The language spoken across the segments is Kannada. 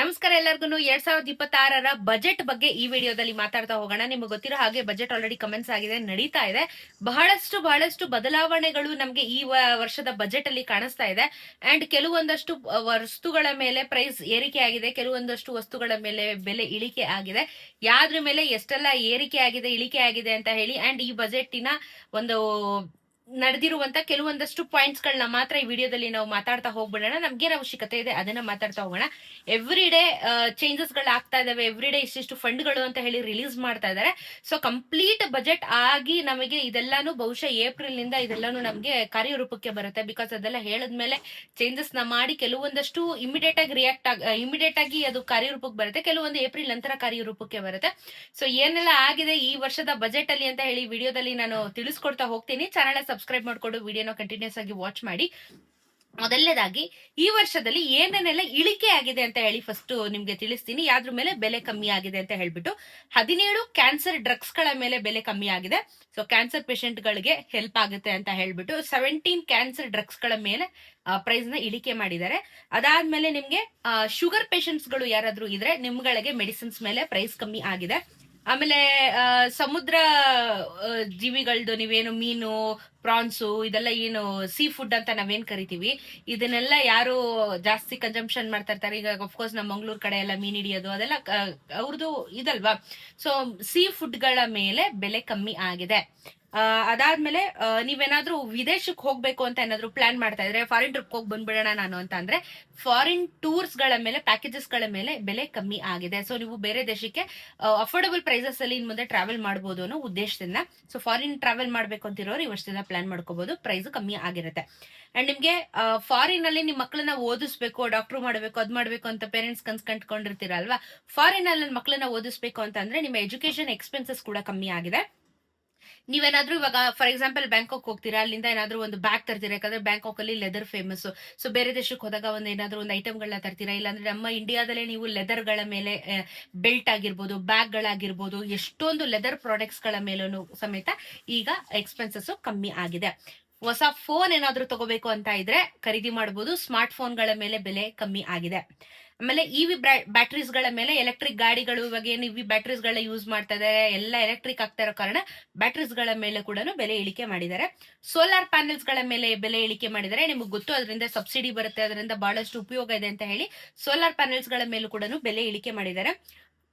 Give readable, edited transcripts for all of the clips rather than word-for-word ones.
ನಮಸ್ಕಾರ ಎಲ್ಲರಿಗೂ 2026ರ ಬಜೆಟ್ ಬಗ್ಗೆ ಈ ವಿಡಿಯೋದಲ್ಲಿ ಮಾತಾಡ್ತಾ ಹೋಗೋಣ. ನಿಮಗೆ ಗೊತ್ತಿರೋ ಹಾಗೆ ಬಜೆಟ್ ಆಲ್ರೆಡಿ ಕಮೆಂಟ್ಸ್ ಆಗಿದೆ, ನಡೀತಾ ಇದೆ. ಬಹಳಷ್ಟು ಬದಲಾವಣೆಗಳು ನಮ್ಗೆ ಈ ವರ್ಷದ ಬಜೆಟ್ ಅಲ್ಲಿ ಕಾಣಿಸ್ತಾ ಇದೆ. ಅಂಡ್ ಕೆಲವೊಂದಷ್ಟು ವಸ್ತುಗಳ ಮೇಲೆ ಪ್ರೈಸ್ ಏರಿಕೆ ಆಗಿದೆ, ಕೆಲವೊಂದಷ್ಟು ವಸ್ತುಗಳ ಮೇಲೆ ಬೆಲೆ ಇಳಿಕೆ ಆಗಿದೆ. ಯಾವ್ದ್ರ ಮೇಲೆ ಎಷ್ಟೆಲ್ಲ ಏರಿಕೆ ಆಗಿದೆ, ಇಳಿಕೆ ಆಗಿದೆ ಅಂತ ಹೇಳಿ ಅಂಡ್ ಈ ಬಜೆಟಿನ ಒಂದು ನಡೆದಿರುವಂತ ಕೆಲವೊಂದಷ್ಟು ಪಾಯಿಂಟ್ಸ್ ಗಳನ್ನ ಮಾತ್ರ ಈ ವಿಡಿಯೋದಲ್ಲಿ ನಾವು ಮಾತಾಡ್ತಾ ಹೋಗ್ಬಿಡೋಣ. ನಮ್ಗೇನ್ ಅವಶ್ಯಕತೆ ಇದೆ ಅದನ್ನ ಮಾತಾಡ್ತಾ ಹೋಗೋಣ. ಎವ್ರಿ ಡೇ ಚೇಂಜಸ್ ಗಳು ಆಗ್ತಾ ಇದಾವೆ, ಎವ್ರಿ ಡೇ ಇಷ್ಟಿಷ್ಟು ಫಂಡ್ಗಳು ಅಂತ ಹೇಳಿ ರಿಲೀಸ್ ಮಾಡ್ತಾ ಇದಾರೆ. ಸೊ ಕಂಪ್ಲೀಟ್ ಬಜೆಟ್ ಆಗಿ ನಮಗೆ ಇದೆಲ್ಲಾನು ಬಹುಶಃ ಏಪ್ರಿಲ್ ನಿಂದ ಇದೆಲ್ಲಾನು ನಮ್ಗೆ ಕಾರ್ಯರೂಪಕ್ಕೆ ಬರುತ್ತೆ. ಬಿಕಾಸ್ ಅದೆಲ್ಲ ಹೇಳದ್ಮೇಲೆ ಚೇಂಜಸ್ ನ ಮಾಡಿ ಕೆಲವೊಂದಷ್ಟು ಇಮಿಡಿಯೇಟ್ ಆಗಿ ಅದು ಕಾರ್ಯರೂಪಕ್ಕೆ ಬರುತ್ತೆ, ಕೆಲವೊಂದು ಏಪ್ರಿಲ್ ನಂತರ ಕಾರ್ಯರೂಪಕ್ಕೆ ಬರುತ್ತೆ. ಸೊ ಏನೆಲ್ಲ ಆಗಿದೆ ಈ ವರ್ಷದ ಬಜೆಟ್ ಅಲ್ಲಿ ಅಂತ ಹೇಳಿ ವಿಡಿಯೋದಲ್ಲಿ ನಾನು ತಿಳಿಸ್ಕೊಡ್ತಾ ಹೋಗ್ತೀನಿ. ಚಾನಲ್ ಸಬ್ಸ್ಕ್ರೈಬ್ ಮಾಡ್ಕೊಂಡು ವಿಡಿಯೋನ ಕಂಟಿನ್ಯೂಸ್ ಆಗಿ ವಾಚ್ ಮಾಡಿ. ಮೊದಲನೇದಾಗಿ ಈ ವರ್ಷದಲ್ಲಿ ಏನೇನೆಲ್ಲ ಇಳಿಕೆ ಆಗಿದೆ ಅಂತ ಹೇಳಿ ಫಸ್ಟ್ ನಿಮ್ಗೆ ತಿಳಿಸ್ತೀನಿ. ಯಾವ್ದ್ರ ಮೇಲೆ ಬೆಲೆ ಕಮ್ಮಿ ಆಗಿದೆ ಅಂತ ಹೇಳ್ಬಿಟ್ಟು 17 ಕ್ಯಾನ್ಸರ್ ಡ್ರಗ್ಸ್ ಗಳ ಮೇಲೆ ಬೆಲೆ ಕಮ್ಮಿ ಆಗಿದೆ. ಸೊ ಕ್ಯಾನ್ಸರ್ ಪೇಷಂಟ್ ಗಳಿಗೆ ಹೆಲ್ಪ್ ಆಗುತ್ತೆ ಅಂತ ಹೇಳ್ಬಿಟ್ಟು 17 ಕ್ಯಾನ್ಸರ್ ಡ್ರಗ್ಸ್ ಗಳ ಮೇಲೆ ಪ್ರೈಸ್ ನ ಇಳಿಕೆ ಮಾಡಿದ್ದಾರೆ. ಅದಾದ್ಮೇಲೆ ನಿಮ್ಗೆ ಶುಗರ್ ಪೇಷಂಟ್ಸ್ ಗಳು ಯಾರಾದ್ರೂ ಇದ್ರೆ ನಿಮ್ಗಳಿಗೆ ಮೆಡಿಸಿನ್ಸ್ ಮೇಲೆ ಪ್ರೈಸ್ ಕಮ್ಮಿ ಆಗಿದೆ. ಆಮೇಲೆ ಸಮುದ್ರ ಜೀವಿಗಳದ್ದು ನೀವೇನು ಮೀನು, ಪ್ರಾನ್ಸು, ಇದೆಲ್ಲ ಏನು ಸೀ ಫುಡ್ ಅಂತ ನಾವೇನ್ ಕರಿತೀವಿ, ಇದನ್ನೆಲ್ಲ ಯಾರು ಜಾಸ್ತಿ ಕನ್ಸಂಪ್ಷನ್ ಮಾಡ್ತಾ ಇರ್ತಾರೆ. ಈಗ ಅಫ್ಕೋರ್ಸ್ ನಮ್ಮ ಮಂಗ್ಳೂರ್ ಕಡೆ ಎಲ್ಲ ಮೀನ್ ಹಿಡಿಯೋದು ಅದೆಲ್ಲ ಅವ್ರದ್ದು ಇದಲ್ವಾ. ಸೊ ಸೀ ಫುಡ್ ಗಳ ಮೇಲೆ ಬೆಲೆ ಕಮ್ಮಿ ಆಗಿದೆ. ಅದಾದ್ಮೇಲೆ ನೀವೇನಾದ್ರೂ ವಿದೇಶಕ್ಕೆ ಹೋಗ್ಬೇಕು ಅಂತ ಏನಾದ್ರು ಪ್ಲಾನ್ ಮಾಡ್ತಾ ಇದ್ರೆ, ಫಾರಿನ್ ಟ್ರಿಪ್ ಹೋಗಿ ಬಂದ್ಬಿಡೋಣ ನಾನು ಅಂತ ಅಂದ್ರೆ, ಫಾರಿನ್ ಟೂರ್ಸ್ ಗಳ ಮೇಲೆ, ಪ್ಯಾಕೇಜಸ್ ಗಳ ಮೇಲೆ ಬೆಲೆ ಕಮ್ಮಿ ಆಗಿದೆ. ಸೊ ನೀವು ಬೇರೆ ದೇಶಕ್ಕೆ ಅಫೋರ್ಡಬಲ್ ಪ್ರೈಸಸ್ ಅಲ್ಲಿ ಇನ್ ಮುಂದೆ ಟ್ರಾವೆಲ್ ಮಾಡಬಹುದು ಅನ್ನೋ ಉದ್ದೇಶದಿಂದ. ಸೊ ಫಾರಿನ್ ಟ್ರಾವೆಲ್ ಮಾಡ್ಬೇಕು ಅಂತಿರೋರು ಈ ವರ್ಷದಿಂದ ಪ್ಲಾನ್ ಮಾಡ್ಕೋಬಹುದು, ಪ್ರೈಸ್ ಕಮ್ಮಿ ಆಗಿರುತ್ತೆ. ಅಂಡ್ ನಿಮ್ಗೆ ಫಾರಿನ್ ಅಲ್ಲಿ ನಿಮ್ ಮಕ್ಕಳನ್ನ ಓದಿಸ್ಬೇಕು, ಡಾಕ್ಟರ್ ಮಾಡ್ಬೇಕು, ಅದ್ ಮಾಡ್ಬೇಕು ಅಂತ ಪೇರೆಂಟ್ಸ್ ಕಂಡ್ಕೊಂಡಿರ್ತೀರಲ್ವಾ. ಫಾರಿನ್ ಅಲ್ಲಿ ಮಕ್ಕಳನ್ನ ಓದಿಸ್ಬೇಕು ಅಂತ ಅಂದ್ರೆ ನಿಮ್ಮ ಎಜುಕೇಶನ್ ಎಕ್ಸ್ಪೆನ್ಸಸ್ ಕೂಡ ಕಮ್ಮಿ ಆಗಿದೆ. ನೀವೇನಾದ್ರೂ ಇವಾಗ ಫಾರ್ ಎಕ್ಸಾಂಪಲ್ ಬ್ಯಾಂಕಾಕ್ ಹೋಗ್ತೀರಾ, ಅಲ್ಲಿಂದ ಏನಾದ್ರೂ ಒಂದು ಬ್ಯಾಗ್ ತರ್ತೀರಾ, ಯಾಕಂದ್ರೆ ಬ್ಯಾಂಕಾಕ್ ಅಲ್ಲಿ ಲೆದರ್ ಫೇಮಸ್. ಸೊ ಬೇರೆ ದೇಶಕ್ಕೆ ಹೋದಾಗ ಏನಾದ್ರೂ ಒಂದು ಐಟಮ್ ಗಳನ್ನ ತರ್ತೀರಾ, ಇಲ್ಲಾಂದ್ರೆ ನಮ್ಮ ಇಂಡಿಯಾದಲ್ಲೇ ನೀವು ಲೆದರ್ ಗಳ ಮೇಲೆ ಬೆಲ್ಟ್ ಆಗಿರ್ಬೋದು, ಬ್ಯಾಗ್ ಗಳಾಗಿರ್ಬೋದು, ಎಷ್ಟೊಂದು ಲೆದರ್ ಪ್ರಾಡಕ್ಟ್ಸ್ ಗಳ ಮೇಲೂ ಸಮೇತ ಈಗ ಎಕ್ಸ್ಪೆನ್ಸಸ್ ಕಮ್ಮಿ ಆಗಿದೆ. ಹೊಸ ಫೋನ್ ಏನಾದ್ರೂ ತಗೋಬೇಕು ಅಂತ ಇದ್ರೆ ಖರೀದಿ ಮಾಡಬಹುದು. ಸ್ಮಾರ್ಟ್ ಫೋನ್ ಗಳ ಮೇಲೆ ಬೆಲೆ ಕಮ್ಮಿ ಆಗಿದೆ. ಆಮೇಲೆ ಇವಿ ಬ್ಯಾಟ್ರೀಸ್ ಗಳ ಮೇಲೆ, ಎಲೆಕ್ಟ್ರಿಕ್ ಗಾಡಿಗಳು ಇವಾಗ ಏನು ಇವಿ ಬ್ಯಾಟ್ರೀಸ್ ಗಳ ಯೂಸ್ ಮಾಡ್ತಾ ಇದಾರೆ, ಎಲ್ಲ ಎಲೆಕ್ಟ್ರಿಕ್ ಆಗ್ತಾ ಇರೋ ಕಾರಣ ಬ್ಯಾಟ್ರೀಸ್ ಗಳ ಮೇಲೆ ಕೂಡ ಬೆಲೆ ಇಳಿಕೆ ಮಾಡಿದ್ದಾರೆ. ಸೋಲಾರ್ ಪ್ಯಾನೆಲ್ಸ್ ಗಳ ಮೇಲೆ ಬೆಲೆ ಇಳಿಕೆ ಮಾಡಿದ್ದಾರೆ. ನಿಮ್ಗೆ ಗೊತ್ತು ಅದರಿಂದ ಸಬ್ಸಿಡಿ ಬರುತ್ತೆ, ಅದರಿಂದ ಬಹಳಷ್ಟು ಉಪಯೋಗ ಇದೆ ಅಂತ ಹೇಳಿ ಸೋಲಾರ್ ಪ್ಯಾನೆಲ್ಸ್ ಗಳ ಮೇಲೂ ಕೂಡ ಬೆಲೆ ಇಳಿಕೆ ಮಾಡಿದ್ದಾರೆ.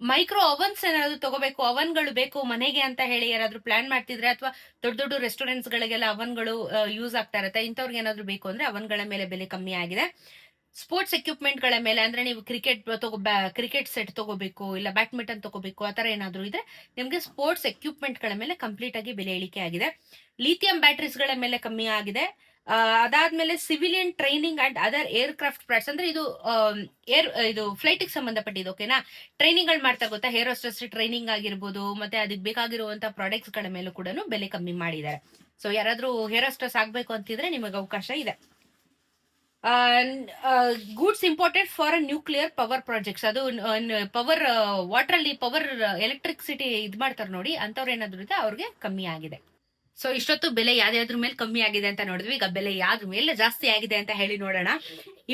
ಮೈಕ್ರೋ ಅವನ್ಸ್ ಏನಾದ್ರು ತಗೋಬೇಕು, ಅವನ್ಗಳು ಬೇಕು ಮನೆಗೆ ಅಂತ ಹೇಳಿ ಯಾರಾದ್ರೂ ಪ್ಲಾನ್ ಮಾಡ್ತಿದ್ರೆ, ಅಥವಾ ದೊಡ್ಡ ದೊಡ್ಡ ರೆಸ್ಟೋರೆಂಟ್ಸ್ ಗಳಿಗೆಲ್ಲ ಅವನ್ಗಳು ಯೂಸ್ ಆಗ್ತಾ ಇರುತ್ತೆ, ಇಂಥವ್ರಿಗೆ ಏನಾದ್ರು ಬೇಕು ಅಂದ್ರೆ ಅವನ್ಗಳ ಮೇಲೆ ಬೆಲೆ ಕಮ್ಮಿ ಆಗಿದೆ. ಸ್ಪೋರ್ಟ್ಸ್ ಎಕ್ವಿಪ್ಮೆಂಟ್ ಗಳ ಮೇಲೆ, ಅಂದ್ರೆ ನೀವು ಕ್ರಿಕೆಟ್ ಸೆಟ್ ತಗೋಬೇಕು, ಇಲ್ಲ ಬ್ಯಾಡ್ಮಿಂಟನ್ ತಗೋಬೇಕು, ಆತರ ಏನಾದ್ರು ಇದ್ರೆ ನಿಮ್ಗೆ ಸ್ಪೋರ್ಟ್ಸ್ ಎಕ್ವಿಪ್ಮೆಂಟ್ ಗಳ ಮೇಲೆ ಕಂಪ್ಲೀಟ್ ಆಗಿ ಬೆಲೆ ಇಳಿಕೆ ಆಗಿದೆ. ಲಿಥಿಯಂ ಬ್ಯಾಟ್ರೀಸ್ ಗಳ ಮೇಲೆ ಕಮ್ಮಿ ಆಗಿದೆ. ಅದಾದ್ಮೇಲೆ civilian training and other air craft parts, ಅಂದ್ರೆ ಇದು ಫ್ಲೈಟ್ ಗೆ ಸಂಬಂಧಪಟ್ಟಿದ್ದು. ಓಕೆನಾ, ಟ್ರೈನಿಂಗ್ ಗಳು ಮಾಡ್ತಾ ಗೊತ್ತಾ, ಏರ್ ಹೋಸ್ಟೆಸ್ ಟ್ರೈನಿಂಗ್ ಆಗಿರ್ಬೋದು, ಮತ್ತೆ ಅದಕ್ಕೆ ಬೇಕಾಗಿರುವಂತಹ ಪ್ರಾಡಕ್ಟ್ಸ್ ಗಳ ಮೇಲೂ ಕೂಡ ಬೆಲೆ ಕಮ್ಮಿ ಮಾಡಿದ್ದಾರೆ. ಸೊ ಯಾರಾದ್ರೂ ಏರ್ ಹೋಸ್ಟೆಸ್ ಆಗ್ಬೇಕು ಅಂತಿದ್ರೆ ನಿಮಗೆ ಅವಕಾಶ ಇದೆ. Goods imported for nuclear power projects, ಅದು ಪವರ್ ವಾಟರ್ ಅಲ್ಲಿ ಪವರ್ ಎಲೆಕ್ಟ್ರಿಸಿಟಿ ಇದ್ ಮಾಡ್ತಾರೆ ನೋಡಿ, ಅಂತವ್ರು ಏನಾದ್ರು ಇದೆ ಅವ್ರಿಗೆ ಕಮ್ಮಿ ಆಗಿದೆ. ಸೊ ಇಷ್ಟೊತ್ತು ಬೆಲೆ ಯಾವ್ದಾದ್ರ ಮೇಲೆ ಕಮ್ಮಿ ಆಗಿದೆ ಅಂತ ನೋಡಿದ್ವಿ. ಈಗ ಬೆಲೆ ಯಾವ್ದ್ರ ಮೇಲೆ ಜಾಸ್ತಿ ಆಗಿದೆ ಅಂತ ಹೇಳಿ ನೋಡೋಣ.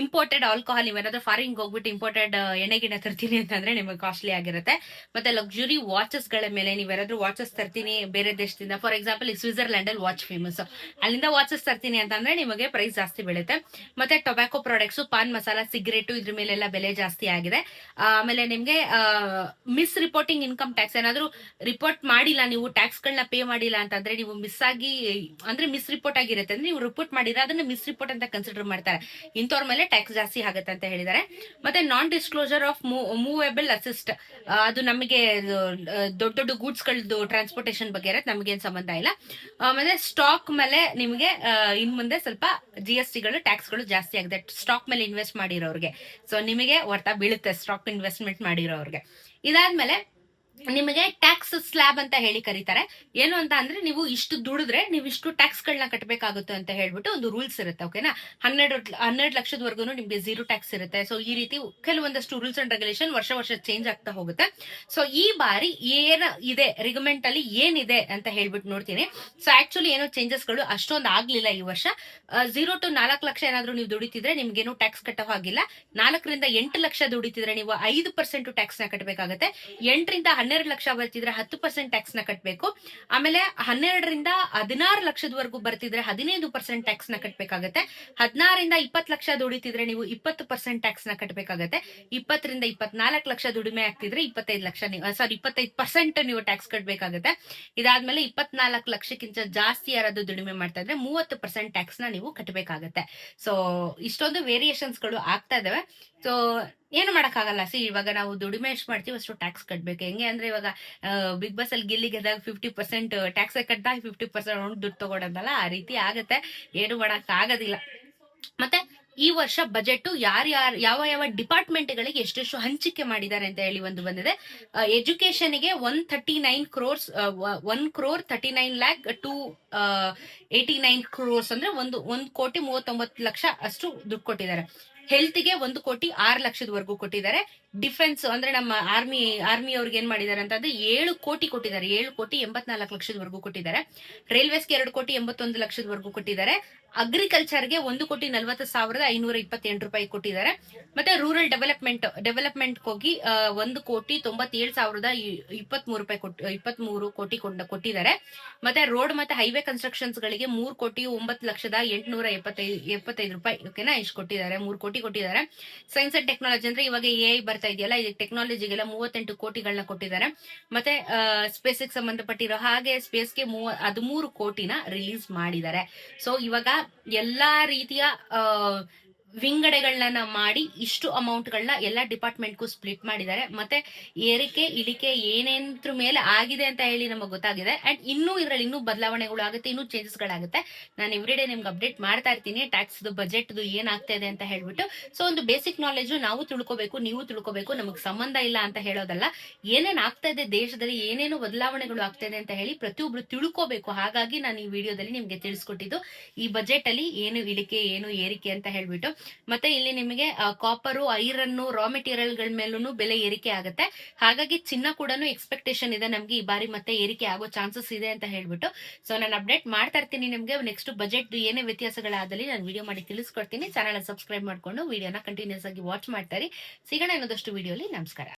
ಇಂಪೋರ್ಟೆಡ್ ಆಲ್ಕೋಹಾಲ್, ನೀವೇನಾದ್ರೂ ಫಾರಿನ್ ಹೋಗ್ಬಿಟ್ಟು ಇಂಪೋರ್ಟೆಡ್ ಎಣ್ಣೆಗಿನ ತರ್ತೀನಿ ಅಂತಂದ್ರೆ ನಿಮಗೆ ಕಾಸ್ಟ್ಲಿ ಆಗಿರುತ್ತೆ. ಮತ್ತೆ ಲಕ್ಸುರಿ ವಾಚಸ್ ಗಳ ಮೇಲೆ, ನೀವೇನಾದ್ರೂ ವಾಚಸ್ ತರ್ತೀನಿ ಬೇರೆ ದೇಶದಿಂದ, ಫಾರ್ ಎಕ್ಸಾಂಪಲ್ ಈ ಸ್ವಿಟ್ಜರ್ಲ್ಯಾಂಡ್ ಅಲ್ಲಿ ವಾಚ್ ಫೇಮಸ್, ಅಲ್ಲಿಂದ ವಾಚಸ್ ತರ್ತೀನಿ ಅಂತಂದ್ರೆ ನಿಮಗೆ ಪ್ರೈಸ್ ಜಾಸ್ತಿ ಬೀಳುತ್ತೆ. ಮತ್ತೆ tobacco products, pan masala, cigarette, ಇದ್ರ ಮೇಲೆಲ್ಲ ಬೆಲೆ ಜಾಸ್ತಿ ಆಗಿದೆ. ಆಮೇಲೆ ನಿಮ್ಗೆ ಮಿಸ್ ರಿಪೋರ್ಟಿಂಗ್ ಇನ್ಕಮ್ ಟ್ಯಾಕ್ಸ್, ಏನಾದ್ರೂ ರಿಪೋರ್ಟ್ ಮಾಡಿಲ್ಲ, ನೀವು ಟ್ಯಾಕ್ಸ್ ಗಳನ್ನ ಪೇ ಮಾಡಿಲ್ಲ ಅಂತಂದ್ರೆ, ನೀವು ಮಿಸ್ ಆಗಿ ಅಂದ್ರೆ ಮಿಸ್ ರಿಪೋರ್ಟ್ ಆಗಿರುತ್ತೆ ಅಂದ್ರೆ ನೀವು ರಿಪೋರ್ಟ್ ಮಾಡಿದ್ರೆ ಅದನ್ನ ಮಿಸ್ ರಿಪೋರ್ಟ್ ಅಂತ ಕನ್ಸಿಡರ್ ಮಾಡ್ತಾರೆ, ಇಂಥವ್ರ ಮೇಲೆ ಟ್ಯಾಕ್ಸ್ ಜಾಸ್ತಿ ಆಗುತ್ತೆ ಅಂತ ಹೇಳಿದ್ದಾರೆ. ಮತ್ತೆ ನಾನ್ ಡಿಸ್ಕ್ಲೋಸರ್ ಆಫ್ ಮೂವೇಬಲ್ ಅಸಿಸ್ಟ್, ಅದು ನಮಗೆ ದೊಡ್ಡ ದೊಡ್ಡ ಗೂಡ್ಸ್ ಗಳದ್ದು ಟ್ರಾನ್ಸ್ಪೋರ್ಟೇಷನ್ ಬಗ್ಗೆ ಇರುತ್ತೆ, ನಮಗೇನ್ ಸಂಬಂಧ ಇಲ್ಲ. ಆಮೇಲೆ ಸ್ಟಾಕ್ ಮೇಲೆ ನಿಮಗೆ ಇನ್ ಮುಂದೆ ಸ್ವಲ್ಪ GST ಗಳು, ಟ್ಯಾಕ್ಸ್ ಗಳು ಜಾಸ್ತಿ ಆಗಿದೆ ಸ್ಟಾಕ್ ಮೇಲೆ ಇನ್ವೆಸ್ಟ್ ಮಾಡಿರೋರಿಗೆ. ಸೊ ನಿಮಗೆ ಹೊರ್ತಾ ಬೀಳುತ್ತೆ ಸ್ಟಾಕ್ ಇನ್ವೆಸ್ಟ್ಮೆಂಟ್ ಮಾಡಿರೋರಿಗೆ. ಇದಾದ್ಮೇಲೆ ನಿಮಗೆ ಟ್ಯಾಕ್ಸ್ ಸ್ಲ್ಯಾಬ್ ಅಂತ ಹೇಳಿ ಕರೀತಾರೆ. ಏನು ಅಂತ ಅಂದ್ರೆ ನೀವು ಇಷ್ಟು ದುಡಿದ್ರೆ ನೀವು ಇಷ್ಟು ಟ್ಯಾಕ್ಸ್ ಗಳನ್ನ ಕಟ್ಟಬೇಕಾಗುತ್ತೆ ಅಂತ ಹೇಳ್ಬಿಟ್ಟು ಒಂದು ರೂಲ್ಸ್ ಇರುತ್ತೆ. ಓಕೆನಾ? 12 ಲಕ್ಷದವರೆಗೂ ನಿಮ್ಗೆ ಝೀರೋ ಟ್ಯಾಕ್ಸ್ ಇರುತ್ತೆ. ಸೊ ಈ ರೀತಿ ಕೆಲವೊಂದಷ್ಟು ರೂಲ್ಸ್ ಅಂಡ್ ರೆಗ್ಯುಲೇಷನ್ ವರ್ಷ ವರ್ಷ ಚೇಂಜ್ ಆಗ್ತಾ ಹೋಗುತ್ತೆ. ಸೊ ಈ ಬಾರಿ ಏನ್ ಇದೆ ರಿಗಮೆಂಟ್ ಅಲ್ಲಿ ಏನಿದೆ ಅಂತ ಹೇಳ್ಬಿಟ್ಟು ನೋಡ್ತೀನಿ. ಸೊ ಆಕ್ಚುಲಿ ಏನೋ ಚೇಂಜಸ್ ಗಳು ಅಷ್ಟೊಂದು ಆಗ್ಲಿಲ್ಲ ಈ ವರ್ಷ. 0 to 4 ಲಕ್ಷ ಏನಾದ್ರೂ ನೀವು ದುಡಿತಿದ್ರೆ ನಿಮ್ಗೇನು ಟ್ಯಾಕ್ಸ್ ಕಟ್ಟೋ ಹಾಗಿಲ್ಲ. 4ರಿಂದ 8 ಲಕ್ಷ ದುಡಿತಿದ್ರೆ ನೀವು 5% ಟ್ಯಾಕ್ಸ್ ನ ಕಟ್ಟಬೇಕಾಗುತ್ತೆ. 8ರಿಂದ 12 ಲಕ್ಷ ಬರ್ತಿದ್ರೆ 10% ಟ್ಯಾಕ್ಸ್ ನ ಕಟ್ಟಬೇಕು. ಆಮೇಲೆ 12ರಿಂದ 16 ಲಕ್ಷದವರೆಗೂ ಬರ್ತಿದ್ರೆ 15% ಟ್ಯಾಕ್ಸ್ ನ ಕಟ್ಟಬೇಕಾಗತ್ತೆ. 16ರಿಂದ 20 ಲಕ್ಷ ದುಡಿತಿದ್ರೆ ನೀವು 20% ಟ್ಯಾಕ್ಸ್ ನ ಕಟ್ಟಬೇಕಾಗತ್ತೆ. 20ರಿಂದ 24 ಲಕ್ಷ ದುಡಿಮೆ ಆಗ್ತಿದ್ರೆ 25% ನೀವು ಟ್ಯಾಕ್ಸ್ ಕಟ್ಟಬೇಕಾಗತ್ತೆ. ಇದಾದ್ಮೇಲೆ 24 ಲಕ್ಷಕ್ಕಿಂತ ಜಾಸ್ತಿ ಯಾರಾದ್ರೂ ದುಡಿಮೆ ಮಾಡ್ತಾ ಇದ್ರೆ 30% ಟ್ಯಾಕ್ಸ್ ನ ನೀವು ಕಟ್ಟಬೇಕಾಗತ್ತೆ. ಸೊ ಇಷ್ಟೊಂದು ವೇರಿಯೇಷನ್ಸ್ ಗಳು ಆಗ್ತಾ ಇದಾವೆ. ಸೊ ಏನು ಮಾಡಕ್ಕಾಗಲ್ಲ. ಇವಾಗ ನಾವು ದುಡಿಮೆ ಎಷ್ಟು ಮಾಡ್ತೀವಿ ಅಷ್ಟು ಟ್ಯಾಕ್ಸ್ ಕಟ್ಬೇಕು. ಹೆಂಗೆ ಅಂದ್ರೆ ಇವಾಗ ಬಿಗ್ ಬಾಸ್ ಅಲ್ಲಿ ಗಿಲ್ಲಿ ಗೆದ್ದಾಗ 50% ಟ್ಯಾಕ್ಸ್ ಕಟ್ಟಾಗ 50% ದುಡ್ಡು ತಗೊಳೋದಲ್ಲ, ಆ ರೀತಿ ಆಗತ್ತೆ. ಏನು ಮಾಡಕ್ ಆಗೋದಿಲ್ಲ. ಮತ್ತೆ ಈ ವರ್ಷ ಬಜೆಟ್ ಯಾವ ಯಾವ ಡಿಪಾರ್ಟ್ಮೆಂಟ್ ಗಳಿಗೆ ಎಷ್ಟೆಷ್ಟು ಹಂಚಿಕೆ ಮಾಡಿದ್ದಾರೆ ಅಂತ ಹೇಳಿ ಒಂದು ಬಂದಿದೆ. ಎಜುಕೇಶನ್ಗೆ 139 crores 1 crore 39 lakh to 89 crores ಅಂದ್ರೆ 1,39,00,000 ಅಷ್ಟು ದುಡ್ಡು ಕೊಟ್ಟಿದ್ದಾರೆ. ಹೆಲ್ತ್ಗೆ 1,06,00,000 ಕೊಟ್ಟಿದ್ದಾರೆ. ಡಿಫೆನ್ಸ್ ಅಂದ್ರೆ ನಮ್ಮ ಆರ್ಮಿ ಅವ್ರಿಗೆ ಏನ್ ಮಾಡಿದ್ದಾರೆ ಅಂತಂದ್ರೆ 7 ಕೋಟಿ ಕೊಟ್ಟಿದ್ದಾರೆ. 7,84,00,000 ಕೊಟ್ಟಿದ್ದಾರೆ. ರೈಲ್ವೇಸ್ಗೆ 2,81,00,000 ಕೊಟ್ಟಿದ್ದಾರೆ. ಅಗ್ರಿಕಲ್ಚರ್ಗೆ 1,40,528 ರೂಪಾಯಿ ಕೊಟ್ಟಿದ್ದಾರೆ. ಮತ್ತೆ ರೂರಲ್ ಡೆವಲಪ್ಮೆಂಟ್ ಹೋಗಿ 1,23,23 ಕೋಟಿ ಕೊಟ್ಟಿದ್ದಾರೆ. ಮತ್ತೆ ರೋಡ್ ಮತ್ತೆ ಹೈವೇ ಕನ್ಸ್ಟ್ರಕ್ಷನ್ಸ್ ಗಳಿಗೆ 3,09,875 ರೂಪಾಯಿ. ಓಕೆನಾ? ಇಷ್ಟು ಕೊಟ್ಟಿದ್ದಾರೆ. 3 ಕೋಟಿ ಕೊಟ್ಟಿದ್ದಾರೆ. ಸೈನ್ಸ್ ಅಂಡ್ ಟೆಕ್ನಾಲಜಿ ಅಂದ್ರೆ ಇವಾಗ AI ಬರ್ತಾ ಇದೆಯಲ್ಲ, ಇದಕ್ಕೆ ಟೆಕ್ನಾಲಜಿಗೆಲ್ಲ 38 ಕೋಟಿಗಳನ್ನ ಕೊಟ್ಟಿದ್ದಾರೆ. ಮತ್ತೆ ಸ್ಪೇಸ್ಗೆ ಸಂಬಂಧಪಟ್ಟಿರೋ ಹಾಗೆ ಸ್ಪೇಸ್ಗೆ 13 ಕೋಟಿನ ರಿಲೀಸ್ ಮಾಡಿದ್ದಾರೆ. ಸೊ ಇವಾಗ ಎಲ್ಲಾ ರೀತಿಯ ವಿಂಗಡೆಗಳನ್ನ ಮಾಡಿ ಇಷ್ಟು ಅಮೌಂಟ್ ಗಳನ್ನ ಎಲ್ಲಾ ಡಿಪಾರ್ಟ್ಮೆಂಟ್ಗೂ ಸ್ಪ್ಲಿಟ್ ಮಾಡಿದ್ದಾರೆ. ಮತ್ತೆ ಏರಿಕೆ ಇಳಿಕೆ ಏನೇನ್ರ ಮೇಲೆ ಆಗಿದೆ ಅಂತ ಹೇಳಿ ನಮಗೆ ಗೊತ್ತಾಗಿದೆ. ಅಂಡ್ ಇದ್ರಲ್ಲಿ ಬದಲಾವಣೆಗಳು ಆಗುತ್ತೆ, ಇನ್ನೂ ಚೇಂಜಸ್ ಗಳಾಗುತ್ತೆ. ನಾನು ಎವ್ರಿಡೇ ನಿಮ್ಗೆ ಅಪ್ಡೇಟ್ ಮಾಡ್ತಾ ಇರ್ತೀನಿ ಟ್ಯಾಕ್ಸ್ ಬಜೆಟ್ ಏನಾಗ್ತಾ ಇದೆ ಅಂತ ಹೇಳ್ಬಿಟ್ಟು. ಸೊ ಒಂದು ಬೇಸಿಕ್ ನಾಲೆಜ್ ನಾವು ತಿಳ್ಕೊಬೇಕು, ನೀವು ತಿಳ್ಕೊಬೇಕು. ನಮಗ್ ಸಂಬಂಧ ಇಲ್ಲ ಅಂತ ಹೇಳೋದಲ್ಲ. ಏನೇನ್ ಆಗ್ತಾ ಇದೆ ದೇಶದಲ್ಲಿ, ಏನೇನು ಬದಲಾವಣೆಗಳು ಆಗ್ತಾ ಇದೆ ಅಂತ ಹೇಳಿ ಪ್ರತಿಯೊಬ್ರು ತಿಳ್ಕೋಬೇಕು. ಹಾಗಾಗಿ ನಾನು ಈ ವಿಡಿಯೋದಲ್ಲಿ ನಿಮ್ಗೆ ತಿಳಿಸ್ಕೊಟ್ಟಿದ್ದು ಈ ಬಜೆಟ್ ಅಲ್ಲಿ ಏನು ಇಳಿಕೆ ಏನು ಏರಿಕೆ ಅಂತ ಹೇಳ್ಬಿಟ್ಟು. ಮತ್ತೆ ಇಲ್ಲಿ ನಿಮಗೆ ಕಾಪರು ಐರನ್ ರಾ ಮೆಟೀರಿಯಲ್ ಗಳ ಮೇಲೂ ಬೆಲೆ ಏರಿಕೆ ಆಗುತ್ತೆ. ಹಾಗಾಗಿ ಚಿನ್ನ ಕೂಡ ಎಕ್ಸ್ಪೆಕ್ಟೇಷನ್ ಇದೆ ನಮ್ಗೆ ಈ ಬಾರಿ ಮತ್ತೆ ಏರಿಕೆ ಆಗೋ ಚಾನ್ಸಸ್ ಇದೆ ಅಂತ ಹೇಳ್ಬಿಟ್ಟು. ಸೊ ನಾನು ಅಪ್ಡೇಟ್ ಮಾಡ್ತಾ ಇರ್ತೀನಿ ನಿಮ್ಗೆ. ನೆಕ್ಸ್ಟ್ ಬಜೆಟ್ ಏನೇ ವ್ಯತ್ಯಾಸಗಳಾದಲ್ಲಿ ನಾನು ವಿಡಿಯೋ ಮಾಡಿ ತಿಳಿಸ್ಕೊಡ್ತೀನಿ. ಚಾನಲ್ ಸಬ್ಸ್ಕ್ರೈಬ್ ಮಾಡ್ಕೊಂಡು ವಿಡಿಯೋನ ಕಂಟಿನ್ಯೂಸ್ ಆಗಿ ವಾಚ್ ಮಾಡ್ತಾರೆ. ಸಿಗೋಣ ಇನ್ನೊಂದಷ್ಟು ವಿಡಿಯೋಲಿ. ನಮಸ್ಕಾರ.